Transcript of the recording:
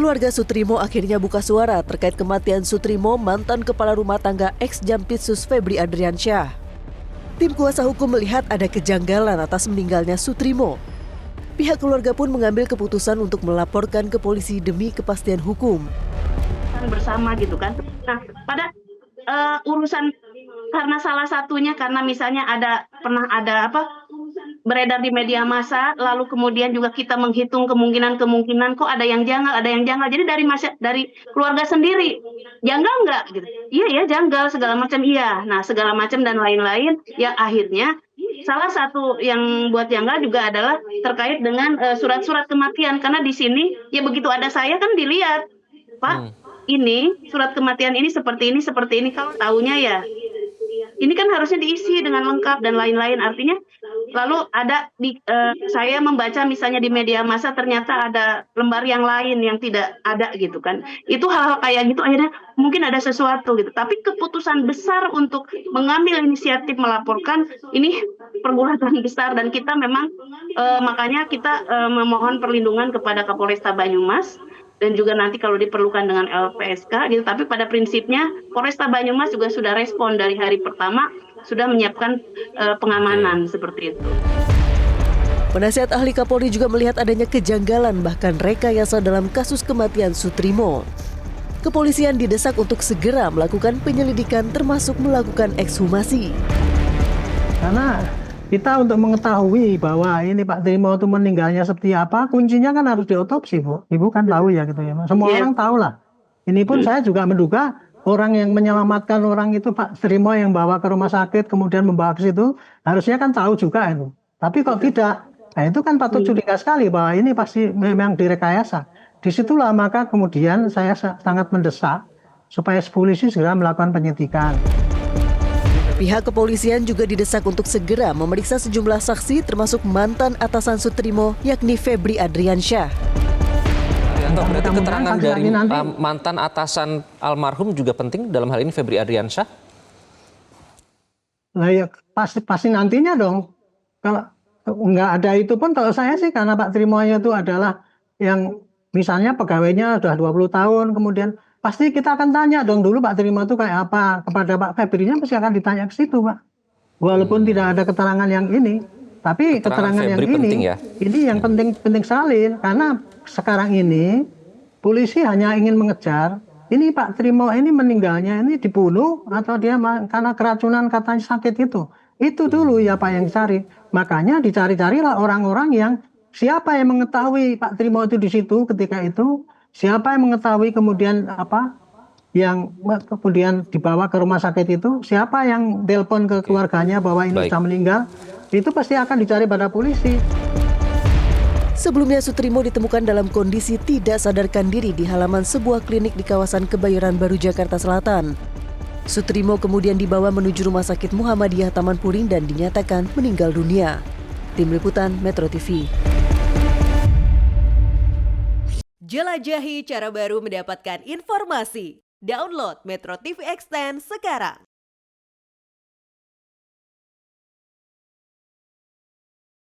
Keluarga Sutrimo akhirnya buka suara terkait kematian Sutrimo, mantan kepala rumah tangga ex-Jampitsus Febri Adriansyah. Tim kuasa hukum melihat ada kejanggalan atas meninggalnya Sutrimo. Pihak keluarga pun mengambil keputusan untuk melaporkan ke polisi demi kepastian hukum. Bersama gitu kan. Nah, pada urusan karena salah satunya karena misalnya pernah ada beredar di media massa, lalu kemudian juga kita menghitung kemungkinan kok ada yang janggal. Jadi dari keluarga sendiri, janggal nggak gitu? Iya ya janggal segala macam iya. Nah segala macam dan lain-lain ya akhirnya salah satu yang buat janggal juga adalah terkait dengan surat-surat kematian karena di sini ya begitu ada saya kan dilihat, Pak. Ini surat kematian ini seperti ini kalau tahunya ya ini kan harusnya diisi dengan lengkap dan lain-lain artinya lalu ada saya membaca misalnya di media massa ternyata ada lembar yang lain yang tidak ada gitu kan itu hal-hal kayak gitu akhirnya mungkin ada sesuatu gitu tapi keputusan besar untuk mengambil inisiatif melaporkan ini pergulatan besar dan kita memang makanya kita memohon perlindungan kepada Kapolresta Banyumas dan juga nanti kalau diperlukan dengan LPSK gitu. Tapi pada prinsipnya Polresta Banyumas juga sudah respon dari hari pertama, sudah menyiapkan pengamanan seperti itu. Penasihat ahli Kapolri juga melihat adanya kejanggalan bahkan rekayasa dalam kasus kematian Sutrimo. Kepolisian didesak untuk segera melakukan penyelidikan termasuk melakukan ekshumasi. Karena kita untuk mengetahui bahwa ini Pak Trimo itu meninggalnya seperti apa, kuncinya kan harus diotopsi, Bu. Ibu kan tahu ya gitu ya. Semua orang tahu lah. Ini pun saya juga menduga orang yang menyelamatkan orang itu Pak Trimo yang bawa ke rumah sakit kemudian membawa ke situ, harusnya kan tahu juga itu. Tapi kok tidak? Nah itu kan patut curiga sekali bahwa ini pasti memang direkayasa. Disitulah maka kemudian saya sangat mendesak supaya polisi segera melakukan penyidikan. Pihak kepolisian juga didesak untuk segera memeriksa sejumlah saksi termasuk mantan atasan Sutrimo yakni Febri Adriansyah. Berarti keterangan dari mantan atasan almarhum juga penting dalam hal ini Febri Adriansyah? Nah ya pasti nantinya dong. Kalau nggak ada itu pun kalau saya sih karena Pak Trimo itu adalah yang misalnya pegawainya sudah 20 tahun kemudian pasti kita akan tanya dong dulu Pak Trimo itu kayak apa kepada Pak Febrinya pasti akan ditanya ke situ Pak. Walaupun tidak ada keterangan yang ini, tapi keterangan yang ini, ya? Ini yang penting sekali karena sekarang ini polisi hanya ingin mengejar ini Pak Trimo ini meninggalnya ini dibunuh atau dia karena keracunan katanya sakit itu dulu ya Pak yang dicari. Makanya dicari-carilah orang-orang yang siapa yang mengetahui Pak Trimo itu di situ ketika itu. Siapa yang mengetahui kemudian yang kemudian dibawa ke rumah sakit itu, siapa yang telepon ke keluarganya bahwa ini sudah meninggal, itu pasti akan dicari pada polisi. Sebelumnya Sutrimo ditemukan dalam kondisi tidak sadarkan diri di halaman sebuah klinik di kawasan Kebayoran Baru, Jakarta Selatan. Sutrimo kemudian dibawa menuju Rumah Sakit Muhammadiyah Taman Puring dan dinyatakan meninggal dunia. Tim Liputan Metro TV. Jelajahi cara baru mendapatkan informasi. Download Metro TV Extend sekarang.